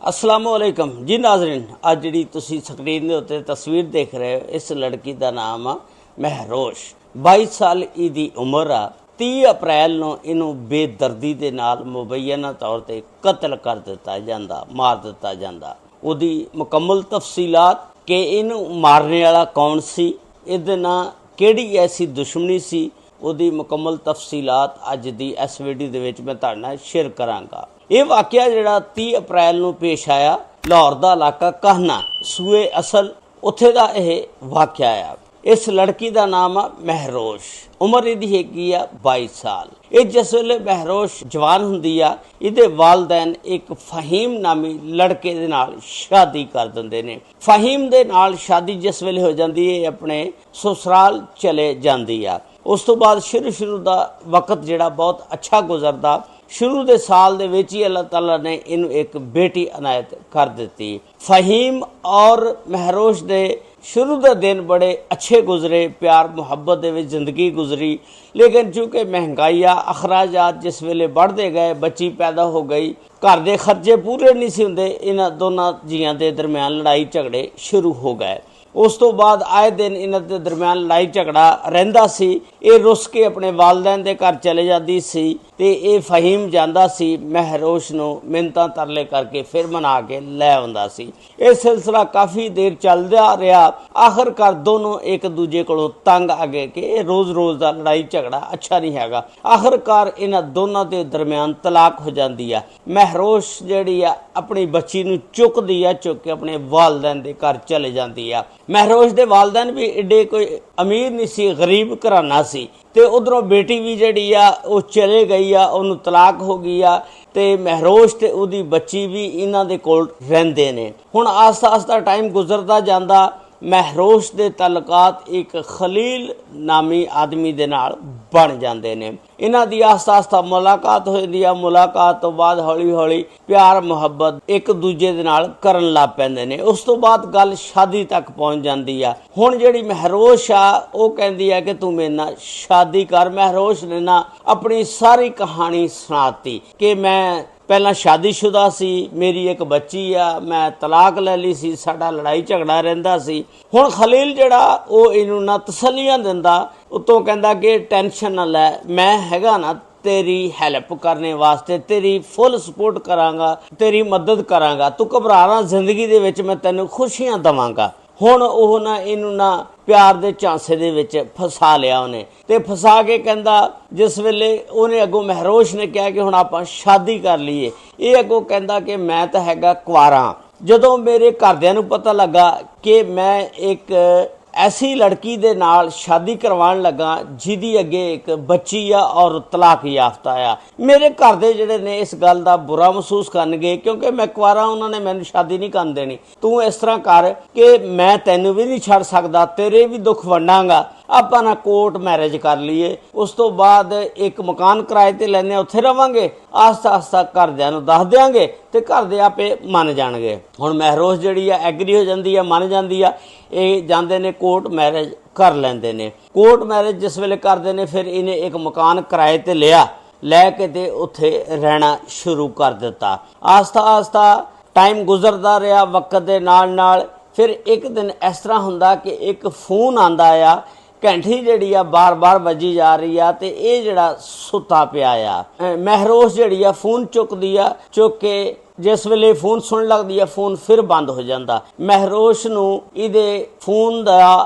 असलामुअलैकुम जी नाजरीन, अज जी तुसी स्क्रीन के उत्ते तस्वीर देख रहे हो, इस लड़की का नाम आ महरोश। 22 साल इहदी उम्र आ। 30 अप्रैल नूं इहनूं बेदर्दी दे नाल मुबैना तौर पर कतल कर दिता जांदा, मार दिता जांदा। उहदी मुकम्मल तफसीलात कि इहनूं मारने वाला कौन सी, इहदे नाल किहड़ी ऐसी दुश्मनी सी, उहदी मुकम्मल तफसीलात अज दी इस वीडियो दे विच मैं तुहाडे नाल शेयर करांगा। ये वाक़या जिहड़ा 30 अप्रैल नूं पेश आया, लाहौर का इलाका कहना सूए असल उत्थे दा यह वाक़या आ। इस लड़की का नाम आ महरोश। उम्र इहदी हैगी आ 22 साल। ये जिस वेले महरोश जवान हुंदी आ, इहदे वालदैन एक फहीम नामी लड़के दे नाल शादी कर दिंदे ने। फहीम दे नाल शादी जिस वेले हो जाती है, अपने ससुराल चले जाती आ। उस तो बाद शुरू का वक्त जिहड़ा बहुत अच्छा गुजरदा। शुरू के साल दे विच ही अल्लाह ताला ने इन्हू एक बेटी अनायत कर दी। फहीम और महरोश दे शुरू के दिन बड़े अच्छे गुजरे, प्यार मुहब्बत दे विच जिंदगी गुजरी। लेकिन चूँकि महंगाई अखराजात जिस वेले बढ़ते गए, बच्ची पैदा हो गई, घर के खर्चे पूरे नहीं सी हुंदे, इन्हां दोनों जियां के दरम्यान लड़ाई झगड़े शुरू हो गए। उस तो बाद आए दिन इन्हां दे दरम्यान लड़ाई झगड़ा रहिंदा सी। ये रुस के अपने वालदैन दे घर चले जाती सी ते ये फहीम जांदा सी, महरोश नूं मिन्नतां तरले करके फिर मना के लै आउंदा सी। ये सिलसिला काफ़ी देर चलदा रहा। आखिरकार दोनों एक दूजे कोलों तंग आ गए कि रोज़ रोज़ का लड़ाई झगड़ा अच्छा नहीं हैगा। आखिरकार इन्हां दोनों के दरम्यान तलाक हो जाती है। महरोश जिहड़ी आ अपनी बच्ची नूं चुकदी आ, चुक के अपने वालदैन दे घर चले जाती है। महरोश दे वालदैन भी एडे कोई अमीर नहीं सी, गरीब घराना सी। ते उधरों बेटी भी जिहड़ी आ वो चले गई आ, उन्होंने तलाक हो गई आ। ते महरोश ते उहदी बच्ची भी इन्हां दे कोल रहिंदे ने। हुण आस्ता आस्ता टाइम गुजरदा जांदा। महरोश दे तल्लकात एक खलील नामी आदमी दे नाल बन जाते हैं। इन्हां दी आस्ता आस्ता मुलाकात हो जाती है। मुलाकात तो बाद हौली हौली प्यार मुहब्बत एक दूजे दे नाल करन लग पैंदे ने। उस तो बाद गल शादी तक पहुँच जाती है। हुण जिहड़ी महरोश आ वो कहती है कि तू मेरे नाल शादी कर। महरोश ने ना अपनी सारी कहानी सुनाती कि मैं पहला शादीशुदा सी, मेरी एक बच्ची आ, मैं तलाक ले ली सी, साडा लड़ाई झगड़ा रहिंदा सी। हुण खलील जिहड़ा वो इनू ना तसल्लियां दिंदा, उत्तों कहंदा कि टेंशन ना लै, मैं हैगा ना तेरी हैल्प करने वास्ते, तेरी फुल सपोर्ट करांगा, तेरी मदद करांगा, तू घबरा ना, जिंदगी दे विच मैं तैनूं खुशियां दवांगा। हुण ओह ना इनू ना प्यार दे झांसे दे विच फसा लिया उन्हें ते फसा के कहंदा, जिस वेले उन्हें अगों महरोश ने कहा कि हुण आपां शादी कर लीए, ये अगों कहंदा कि मैं तां हैगा कुआरा। जदों मेरे घरदिआं नूं पता लगा कि मैं एक ऐसी लड़की दे नाल शादी करवाण लगा जिहदी अगे एक बच्ची आ और तलाक याफ्ता आ, मेरे घर दे जिहड़े ने इस गल दा बुरा महसूस करनगे क्योंकि मैं कुआरा, उन्होंने मैनूं शादी नहीं करन देनी। तू इस तरह कर कि मैं तैनूं भी नहीं छड्ड सकदा, तेरे भी दुख वंडांगा, आपां ना कोर्ट मैरिज कर लीए। उस तो बाद एक मकान किराए ते लैने, उत्थे रवांगे, आस्ता आस्ता घरदिआं नूं दस देंगे ते घर दे आपे मन जाणगे। हुण महरोश जिहड़ी आ एग्री हो जांदी आ, मन जांदी आ। ये जांदे ने कोर्ट मैरिज कर लैंदे ने। कोर्ट मैरिज जिस वेले करदे ने, फिर इन्हें एक मकान किराए ते लिया, लैके ते उत्थे रहना शुरू कर दिता। आस्ता आस्ता टाइम गुजरदा रहा वक्त दे नाल नाल। फिर एक दिन इस तरह हुंदा कि एक फोन आंदा आ, घंटी जिहड़ी आ बार बार वजी जा रही आ ते ये जिहड़ा सुता पिया आ। महरोश जिहड़ी आ फोन चुकदी आ, चुक के जिस वेले फोन सुन लगदी है, फोन फिर बंद हो जाता। महरोश नूं इहदे फोन दा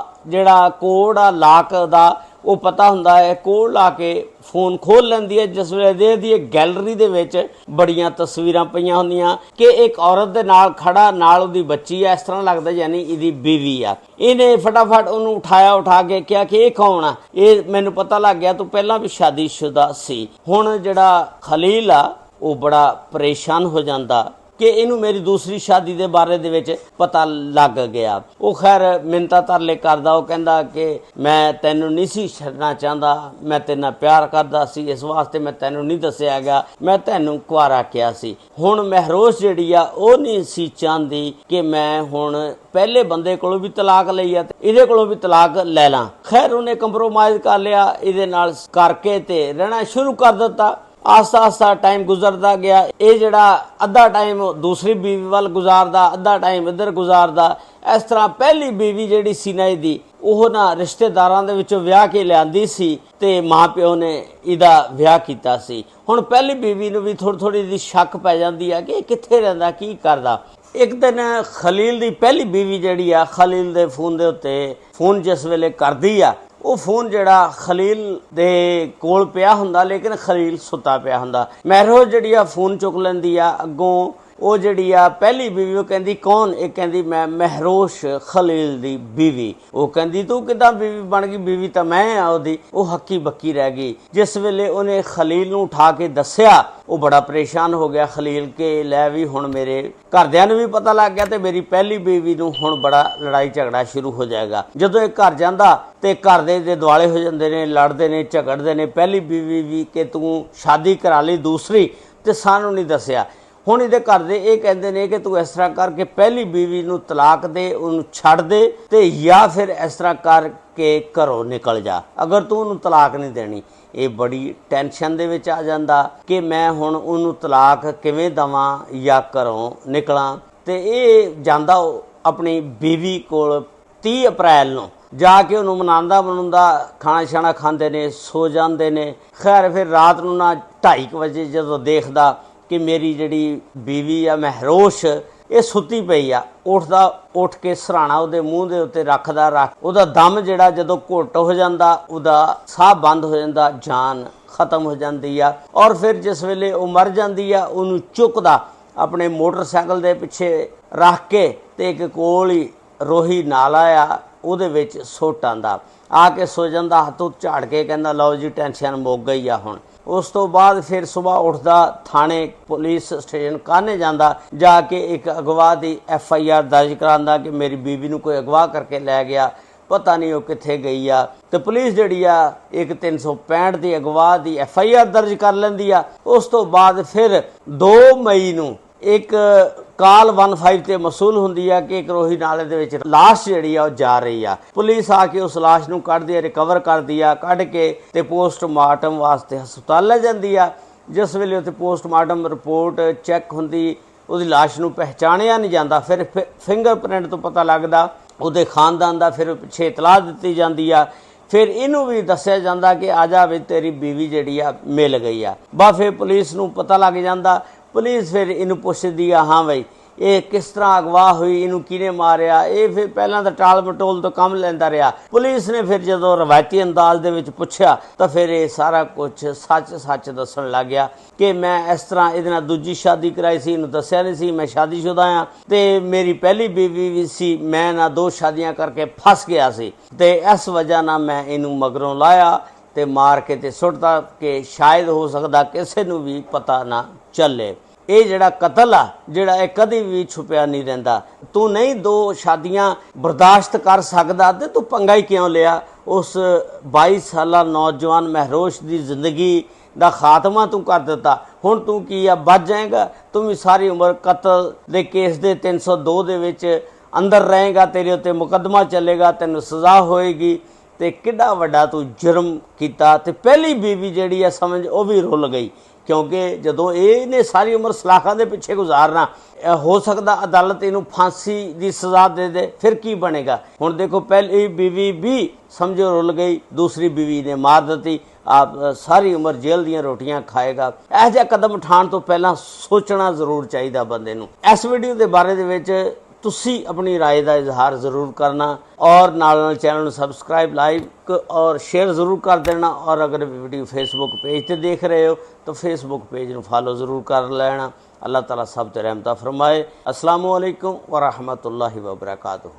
जिहड़ा कोड आ लाक दा वो पता हुंदा है। कोड ला के फोन खोल लैंदी है। जिस वेले देखदी है गैलरी दे विच बड़ियां तस्वीरां पईयां हुंदियां कि एक औरत दे नाल खड़ा, नाल उहदी बच्ची है, इस तरह लगदा यानी इहदी बीवी आ। इहने फटाफट उहनूं उठाया, उठा के कहा कि ये कौन आ, ये मैनूं पता लग गया, तू पहलां भी शादीशुदा सी। हुण जिहड़ा खलील आ वो बड़ा परेशान हो जाता कि इनू मेरी दूसरी शादी के बारे दे विच पता लग गया। वो खैर मिन्नतां तरले करदा, वो कहंदा कि मैं तैनूं नहीं सी छड्डना चाहता, मैं तेरे नाल प्यार करदा सी, इस वास्ते मैं तैनूं नहीं दस्सिआ गया, मैं तैनूं कुआरा किया सी। हुण महरोश जिहड़ी आ वो नहीं सी चाहती कि मैं हुण पहले बंदे कोलों भी तलाक लई आ ते इहदे कोलों भी तलाक लै लां। खैर उन्हें कंप्रोमाइज़ कर लिया, इहदे नाल करके ते रहना शुरू कर दिता। ਆਸਤਾ ਆਸਤਾ ਟਾਈਮ ਗੁਜ਼ਰਦਾ ਗਿਆ। ਇਹ ਜਿਹੜਾ ਅੱਧਾ ਟਾਈਮ ਦੂਸਰੀ ਬੀਵੀ ਵੱਲ ਗੁਜ਼ਾਰਦਾ, ਅੱਧਾ ਟਾਈਮ ਇੱਧਰ ਗੁਜ਼ਾਰਦਾ। ਇਸ ਤਰ੍ਹਾਂ ਪਹਿਲੀ ਬੀਵੀ ਜਿਹੜੀ ਸੀ ਨਾ ਇਹਦੀ, ਉਹ ਨਾ ਰਿਸ਼ਤੇਦਾਰਾਂ ਦੇ ਵਿੱਚੋਂ ਵਿਆਹ ਕੇ ਲਿਆਂਦੀ ਸੀ ਤੇ ਮਾਂ ਪਿਓ ਨੇ ਇਹਦਾ ਵਿਆਹ ਕੀਤਾ ਸੀ। ਹੁਣ ਪਹਿਲੀ ਬੀਵੀ ਨੂੰ ਵੀ ਥੋੜੀ ਥੋੜੀ ਦੀ ਸ਼ੱਕ ਪੈ ਜਾਂਦੀ ਆ ਕਿ ਇਹ ਕਿੱਥੇ ਰਹਿੰਦਾ, ਕੀ ਕਰਦਾ। ਇੱਕ ਦਿਨ ਖਲੀਲ ਦੀ ਪਹਿਲੀ ਬੀਵੀ ਜਿਹੜੀ ਆ, ਖਲੀਲ ਦੇ ਫੋਨ ਦੇ ਉੱਤੇ ਫੋਨ ਜਿਸ ਵੇਲੇ ਕਰਦੀ ਆ, ਉਹ ਫੋਨ ਜਿਹੜਾ ਖਲੀਲ ਦੇ ਕੋਲ ਪਿਆ ਹੁੰਦਾ, ਲੇਕਿਨ ਖਲੀਲ ਸੁੱਤਾ ਪਿਆ ਹੁੰਦਾ। ਮਹਿਰੋਜ਼ ਜਿਹੜੀ ਆ ਫੋਨ ਚੁੱਕ ਲੈਂਦੀ ਆ। ਅੱਗੋਂ ਉਹ ਜਿਹੜੀ ਆ ਪਹਿਲੀ ਬੀਵੀ, ਉਹ ਕਹਿੰਦੀ ਕੌਣ? ਇਹ ਕਹਿੰਦੀ ਮੈਂ ਮਹਿਰੋਸ਼, ਖਲੀਲ ਦੀ ਬੀਵੀ। ਉਹ ਕਹਿੰਦੀ ਤੂੰ ਕਿੱਦਾਂ ਬੀਵੀ ਬਣ ਗਈ? ਬੀਵੀ ਤਾਂ ਮੈਂ ਆ ਉਹਦੀ। ਉਹ ਹੱਕੀ ਬੱਕੀ ਰਹਿ ਗਈ। ਜਿਸ ਵੇਲੇ ਉਹਨੇ ਖਲੀਲ ਨੂੰ ਉਠਾ ਕੇ ਦੱਸਿਆ, ਉਹ ਬੜਾ ਪਰੇਸ਼ਾਨ ਹੋ ਗਿਆ ਖਲੀਲ ਕੇ ਲੈ ਵੀ ਹੁਣ ਮੇਰੇ ਘਰਦਿਆਂ ਨੂੰ ਵੀ ਪਤਾ ਲੱਗ ਗਿਆ ਤੇ ਮੇਰੀ ਪਹਿਲੀ ਬੀਵੀ ਨੂੰ ਹੁਣ ਬੜਾ ਲੜਾਈ ਝਗੜਾ ਸ਼ੁਰੂ ਹੋ ਜਾਏਗਾ। ਜਦੋਂ ਇਹ ਘਰ ਜਾਂਦਾ ਤੇ ਘਰ ਦੇ ਦੁਆਲੇ ਹੋ ਜਾਂਦੇ ਨੇ, ਲੜਦੇ ਨੇ, ਝਗੜਦੇ ਨੇ। ਪਹਿਲੀ ਬੀਵੀ ਵੀ ਕਿ ਤੂੰ ਸ਼ਾਦੀ ਕਰਾ ਲਈ ਦੂਸਰੀ ਤੇ ਸਾਨੂੰ ਨਹੀਂ ਦੱਸਿਆ। ਹੁਣ ਇਹਦੇ ਘਰ ਦੇ ਇਹ ਕਹਿੰਦੇ ਨੇ ਕਿ ਤੂੰ ਇਸ ਤਰ੍ਹਾਂ ਕਰਕੇ ਪਹਿਲੀ ਬੀਵੀ ਨੂੰ ਤਲਾਕ ਦੇ, ਉਹਨੂੰ ਛੱਡ ਦੇ, ਤੇ ਜਾਂ ਫਿਰ ਇਸ ਤਰ੍ਹਾਂ ਕਰਕੇ ਘਰੋਂ ਨਿਕਲ ਜਾ, ਅਗਰ ਤੂੰ ਉਹਨੂੰ ਤਲਾਕ ਨਹੀਂ ਦੇਣੀ। ਇਹ ਬੜੀ ਟੈਨਸ਼ਨ ਦੇ ਵਿੱਚ ਆ ਜਾਂਦਾ ਕਿ ਮੈਂ ਹੁਣ ਉਹਨੂੰ ਤਲਾਕ ਕਿਵੇਂ ਦੇਵਾਂ ਜਾਂ ਘਰੋਂ ਨਿਕਲਾਂ। ਤੇ ਇਹ ਜਾਂਦਾ ਆਪਣੀ ਬੀਵੀ ਕੋਲ 30 ਅਪ੍ਰੈਲ ਨੂੰ ਜਾ ਕੇ ਉਹਨੂੰ ਮਨਾਉਂਦਾ, ਖਾਣਾ ਛਾਣਾ ਖਾਂਦੇ ਨੇ, ਸੋ ਜਾਂਦੇ ਨੇ। ਖੈਰ ਫਿਰ ਰਾਤ ਨੂੰ ਨਾ 2:30 ਵਜੇ ਜਦੋਂ ਦੇਖਦਾ ਕਿ ਮੇਰੀ ਜਿਹੜੀ ਬੀਵੀ ਆ ਮਹਿਰੋਸ਼, ਇਹ ਸੁੱਤੀ ਪਈ ਆ, ਉੱਠ ਕੇ ਸਰਾਣਾ ਉਹਦੇ ਮੂੰਹ ਦੇ ਉੱਤੇ ਰੱਖਦਾ। ਉਹਦਾ ਦਮ ਜਿਹੜਾ ਜਦੋਂ ਘੁੱਟ ਹੋ ਜਾਂਦਾ, ਉਹਦਾ ਸਾਹ ਬੰਦ ਹੋ ਜਾਂਦਾ, ਜਾਨ ਖਤਮ ਹੋ ਜਾਂਦੀ ਆ। ਔਰ ਫਿਰ ਜਿਸ ਵੇਲੇ ਉਹ ਮਰ ਜਾਂਦੀ ਆ, ਉਹਨੂੰ ਚੁੱਕਦਾ, ਆਪਣੇ ਮੋਟਰਸਾਈਕਲ ਦੇ ਪਿੱਛੇ ਰੱਖ ਕੇ ਤੇ ਇੱਕ ਕੋਲ ਹੀ ਰੋਹੀ ਨਾਲਾ ਆ, ਉਹਦੇ ਵਿੱਚ ਸੁੱਟ ਆਂਦਾ। ਆ ਕੇ ਸੋ ਜਾਂਦਾ, ਹੱਥੋਂ ਝਾੜ ਕੇ ਕਹਿੰਦਾ ਲਓ ਜੀ ਟੈਨਸ਼ਨ ਮੁੱਕ ਗਈ ਆ ਹੁਣ। ਉਸ ਤੋਂ ਬਾਅਦ ਫਿਰ ਸਵੇਰ ਉੱਠਦਾ, ਥਾਣੇ ਪੁਲਿਸ ਸਟੇਸ਼ਨ ਕਾਹਨੇ ਜਾਂਦਾ, ਜਾ ਕੇ ਇੱਕ ਅਗਵਾ ਦੀ FIR ਦਰਜ ਕਰਾਉਂਦਾ ਕਿ ਮੇਰੀ ਬੀਵੀ ਨੂੰ ਕੋਈ ਅਗਵਾ ਕਰਕੇ ਲੈ ਗਿਆ, ਪਤਾ ਨਹੀਂ ਉਹ ਕਿੱਥੇ ਗਈ ਆ। ਤੇ ਪੁਲਿਸ ਜਿਹੜੀ ਆ ਇੱਕ 365 ਦੀ ਅਗਵਾ ਦੀ FIR ਦਰਜ ਕਰ ਲੈਂਦੀ ਆ। ਉਸ ਤੋਂ ਬਾਅਦ ਫਿਰ 2 ਮਈ ਨੂੰ ਇੱਕ ਕਾਲ 15 ਤੇ ਮਸੂਲ ਹੁੰਦੀ ਆ ਕਿ ਇੱਕ ਰੋਹੀ ਨਾਲੇ ਦੇ ਵਿੱਚ ਲਾਸ਼ ਜਿਹੜੀ ਆ ਉਹ ਜਾ ਰਹੀ ਆ। ਪੁਲਿਸ ਆ ਕੇ ਉਸ ਲਾਸ਼ ਨੂੰ ਕੱਢਦੀ ਆ, ਰਿਕਵਰ ਕਰਦੀ ਆ, ਕੱਢ ਕੇ ਤੇ ਪੋਸਟਮਾਰਟਮ ਵਾਸਤੇ ਹਸਪਤਾਲ ਲੈ ਜਾਂਦੀ ਆ। ਜਿਸ ਵੇਲੇ ਉੱਥੇ ਪੋਸਟਮਾਰਟਮ ਰਿਪੋਰਟ ਚੈੱਕ ਹੁੰਦੀ, ਉਹਦੀ ਲਾਸ਼ ਨੂੰ ਪਹਿਚਾਣਿਆ ਨਹੀਂ ਜਾਂਦਾ। ਫਿਰ ਫਿੰਗਰਪ੍ਰਿੰਟ ਤੋਂ ਪਤਾ ਲੱਗਦਾ ਉਹਦੇ ਖਾਨਦਾਨ ਦਾ। ਫਿਰ ਪਿੱਛੇ ਇਤਲਾਹ ਦਿੱਤੀ ਜਾਂਦੀ ਆ। ਫਿਰ ਇਹਨੂੰ ਵੀ ਦੱਸਿਆ ਜਾਂਦਾ ਕਿ ਆ ਜਾ ਵੀ ਤੇਰੀ ਬੀਵੀ ਜਿਹੜੀ ਆ ਮਿਲ ਗਈ ਆ। ਬਸ ਫਿਰ ਪੁਲਿਸ ਨੂੰ ਪਤਾ ਲੱਗ ਜਾਂਦਾ। ਪੁਲਿਸ ਫਿਰ ਇਹਨੂੰ ਪੁੱਛਦੀ ਆ, ਹਾਂ ਬਈ ਇਹ ਕਿਸ ਤਰ੍ਹਾਂ ਅਗਵਾ ਹੋਈ, ਇਹਨੂੰ ਕਿਹਨੇ ਮਾਰਿਆ। ਇਹ ਫਿਰ ਪਹਿਲਾਂ ਤਾਂ ਟਾਲ ਮਟੋਲ ਤੋਂ ਕੰਮ ਲੈਂਦਾ ਰਿਹਾ। ਪੁਲਿਸ ਨੇ ਫਿਰ ਜਦੋਂ ਰਵਾਇਤੀ ਅੰਦਾਜ਼ ਦੇ ਵਿੱਚ ਪੁੱਛਿਆ ਤਾਂ ਫਿਰ ਇਹ ਸਾਰਾ ਕੁਝ ਸੱਚ ਦੱਸਣ ਲੱਗ ਗਿਆ ਕਿ ਮੈਂ ਇਸ ਤਰ੍ਹਾਂ ਇਹਦੇ ਨਾਲ ਦੂਜੀ ਸ਼ਾਦੀ ਕਰਾਈ ਸੀ, ਇਹਨੂੰ ਦੱਸਿਆ ਨਹੀਂ ਸੀ, ਮੈਂ ਸ਼ਾਦੀशुदा ਆ ਤੇ ਮੇਰੀ ਪਹਿਲੀ ਬੀਵੀ ਵੀ ਸੀ, ਮੈਂ ਨਾ 2 ਸ਼ਾਦੀਆਂ ਕਰਕੇ ਫਸ ਗਿਆ ਸੀ ਤੇ ਇਸ ਵਜ੍ਹਾ ਨਾਲ ਮੈਂ ਇਹਨੂੰ ਮਗਰੋਂ ਲਾਇਆ ਤੇ ਮਾਰ ਕੇ ਤੇ ਸੁੱਟਦਾ ਕਿ ਸ਼ਾਇਦ ਹੋ ਸਕਦਾ ਕਿਸੇ ਨੂੰ ਵੀ ਪਤਾ ਨਾ ਚੱਲੇ। ਇਹ ਜਿਹੜਾ ਕਤਲ ਆ, ਜਿਹੜਾ ਇਹ ਕਦੀ ਵੀ ਛੁਪਿਆ ਨਹੀਂ ਰਹਿੰਦਾ। ਤੂੰ ਨਹੀਂ 2 ਸ਼ਾਦੀਆਂ ਬਰਦਾਸ਼ਤ ਕਰ ਸਕਦਾ ਤੇ ਤੂੰ ਪੰਗਾ ਹੀ ਕਿਉਂ ਲਿਆ? ਉਸ 22 ਸਾਲਾ ਨੌਜਵਾਨ ਮਹਿਰੋਸ਼ ਦੀ ਜ਼ਿੰਦਗੀ ਦਾ ਖਾਤਮਾ ਤੂੰ ਕਰ ਦਿੱਤਾ। ਹੁਣ ਤੂੰ ਕੀ ਆ, ਬਚ ਜਾਏਗਾ? ਤੂੰ ਵੀ ਸਾਰੀ ਉਮਰ ਕਤਲ ਦੇ ਕੇਸ ਦੇ 302 ਦੇ ਵਿੱਚ ਅੰਦਰ ਰਹੇਗਾ, ਤੇਰੇ ਉੱਤੇ ਮੁਕੱਦਮਾ ਚੱਲੇਗਾ, ਤੈਨੂੰ ਸਜ਼ਾ ਹੋਏਗੀ। ਤੇ ਕਿੱਡਾ ਵੱਡਾ ਤੂੰ ਜੁਰਮ ਕੀਤਾ। ਤੇ ਪਹਿਲੀ ਬੀਵੀ ਜਿਹੜੀ ਆ ਸਮਝ ਉਹ ਵੀ ਰੁੱਲ ਗਈ, ਕਿਉਂਕਿ ਜਦੋਂ ਇਹਨੇ ਸਾਰੀ ਉਮਰ ਸਲਾਖਾਂ ਦੇ ਪਿੱਛੇ ਗੁਜ਼ਾਰਨਾ, ਹੋ ਸਕਦਾ ਅਦਾਲਤ ਇਹਨੂੰ ਫਾਂਸੀ ਦੀ ਸਜ਼ਾ ਦੇ ਦੇ, ਫਿਰ ਕੀ ਬਣੇਗਾ? ਹੁਣ ਦੇਖੋ ਪਹਿਲੀ ਬੀਵੀ ਵੀ ਸਮਝੋ ਰੁੱਲ ਗਈ, ਦੂਸਰੀ ਬੀਵੀ ਨੇ ਮਾਰ ਦਿੱਤੀ। ਆਪ ਸਾਰੀ ਉਮਰ ਜੇਲ੍ਹ ਦੀਆਂ ਰੋਟੀਆਂ ਖਾਏਗਾ। ਇਹ ਜਿਹਾ ਕਦਮ ਉਠਾਉਣ ਤੋਂ ਪਹਿਲਾਂ ਸੋਚਣਾ ਜ਼ਰੂਰ ਚਾਹੀਦਾ ਬੰਦੇ ਨੂੰ। ਇਸ ਵੀਡੀਓ ਦੇ ਬਾਰੇ ਦੇ ਵਿੱਚ ਤੁਸੀਂ ਆਪਣੀ ਰਾਏ ਦਾ ਇਜ਼ਹਾਰ ਜ਼ਰੂਰ ਕਰਨਾ और नाल चैनल ਨੂੰ सब्सक्राइब, लाइक और शेयर ज़रूर कर देना। और अगर वीडियो फेसबुक पेज पर देख रहे हो तो फेसबुक पेज ਨੂੰ फॉलो ज़रूर कर लेना। अल्लाह ताला सब ते रहमत फरमाए। अस्सलामु अलैकुम व रहमतुल्लाहि व बरकातुहू।